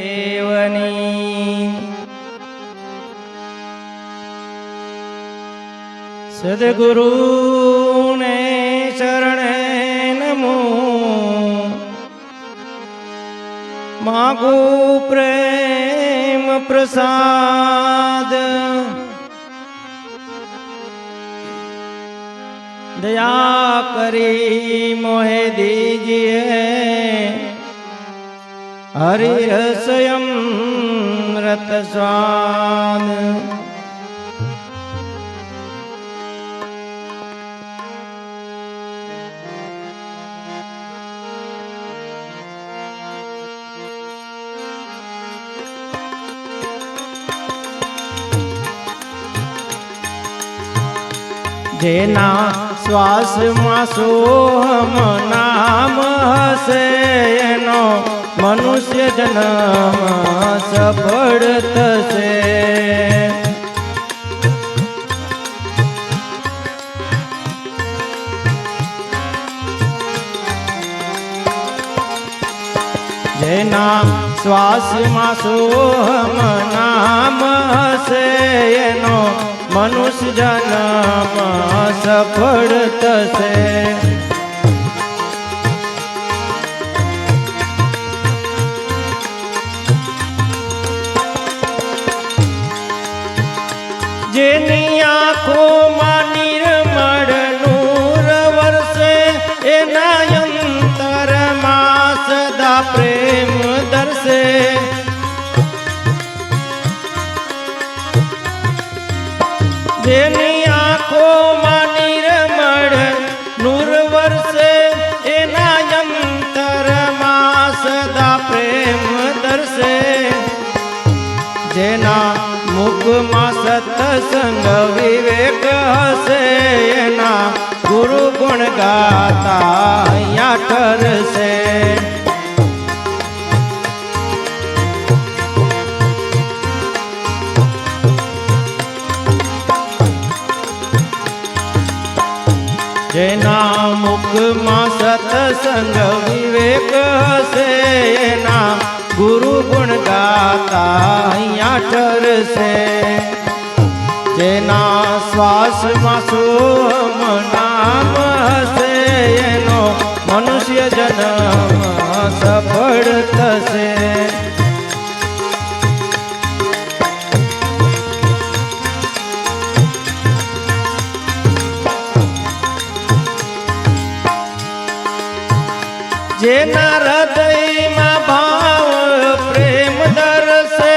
દેવની સદગુરુને શરણે નમો માગુ પ્રેમ પ્રસાદ દયા કરી મોહે દીજીએ હરિરસયમ રત સ્વાદ જેના શ્વાસમાં સોહમ નામ હશે એનો મનુષ્ય જન્મ સફળ થશે. જેના શ્વાસમાં સોહમ નામ હશે એનો મનુષ્ય જન્મ સફળ થશે. જેની આંખોમાં નિર્મળ નૂર વરસે એના અંતરમાં સદા પ્રેમ દર્શે. જેની આંખોમાં નિર્મળ નૂર વરસે એના અંતરમાં સદા પ્રેમ દર્શે. જેના મુખમાં સત્સંગ વિવેક હશે એના ગુરુ ગુણ ગાતા અહીંયા ઠરશે. જેના મુખમાં સત્સંગ વિવેક હશે એના ગુરુ ગુણ ગાતા અહીંયા ઠરશે. જેના શ્વાસમાં સોમ નામ હશે એનો મનુષ્ય જન્મ સફળ થશે. જેના હૃદયમાં ભાવ પ્રેમ દરસે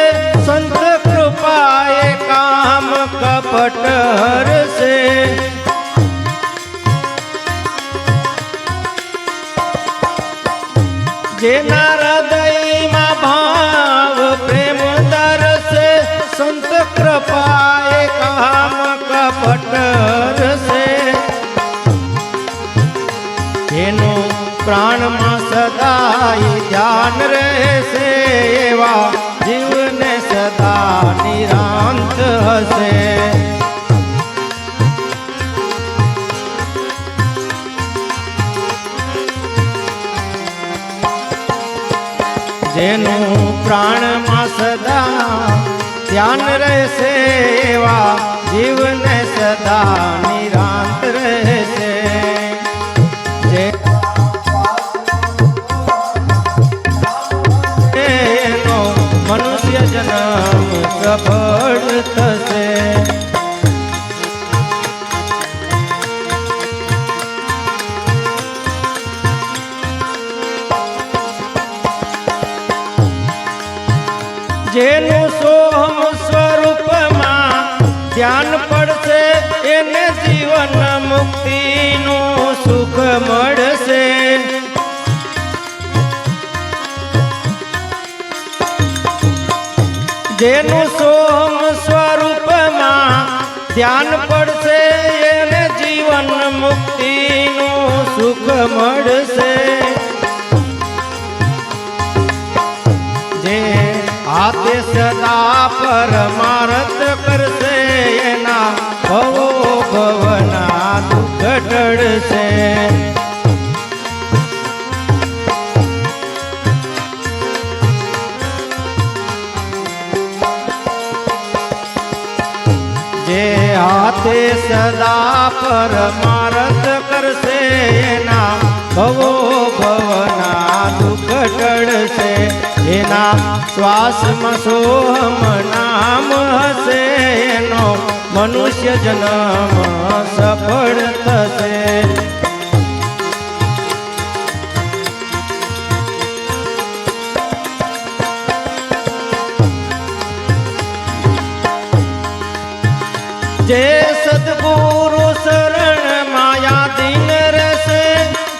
સંત કૃપાએ કામ કપટ હરશે. જેના હૃદયમાં ભાવ પ્રેમ દરસે સંત કૃપાએ કામ કપટ હરશે. જેનું પ્રાણમાં સદાય ધ્યાન રહેશે એવા જીવને સદા નિરાંત હશે. જેનું પ્રાણમાં સદા ધ્યાન રહેશે એવા જીવને સદા નિરાંત રહેશે. મનુષ્ય જન્મ સફળ થશે. જેનું સોહમ સ્વરૂપમાં ધ્યાન પડશે એને જીવન મુક્તિનું સુખ મળશે. જેનું સોહમ સ્વરૂપમાં ધ્યાન પડશે એને જીવન મુક્તિનું સુખ મળશે. જે હાથે સદા પરમાર્થ કરશે એના ભવો ભવના દુઃખ ટળશે. તે સદા પરમાર્થ કરશે એના ભવો ભવના દુઃખ ટળશે એના શ્વાસમાં સોહમ નામ હશે એનો મનુષ્ય જન્મ સફળ થશે જે સદગુરુ શરણ માયા દિન રહેશે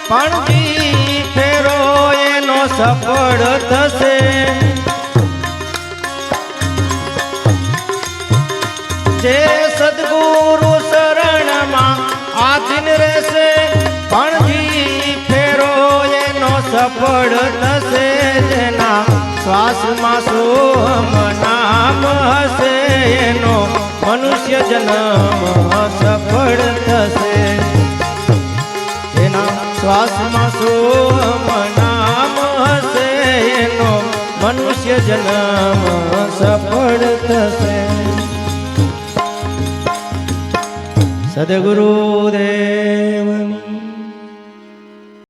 પણ જી ફેરો એનો સફળ થશે જે સદગુરુ શરણમાં આધીન રહેશે પણ જી ફેરો એનો સફળ થશે જેના શ્વાસમાં સોહમ નામ હશે એનો મનુષ્ય જન્મ સફળ થશે એના શ્વાસમાં સોહમ નામ હશે એનો મનુષ્ય જન્મ સફળ થશે સદગુરુદેવ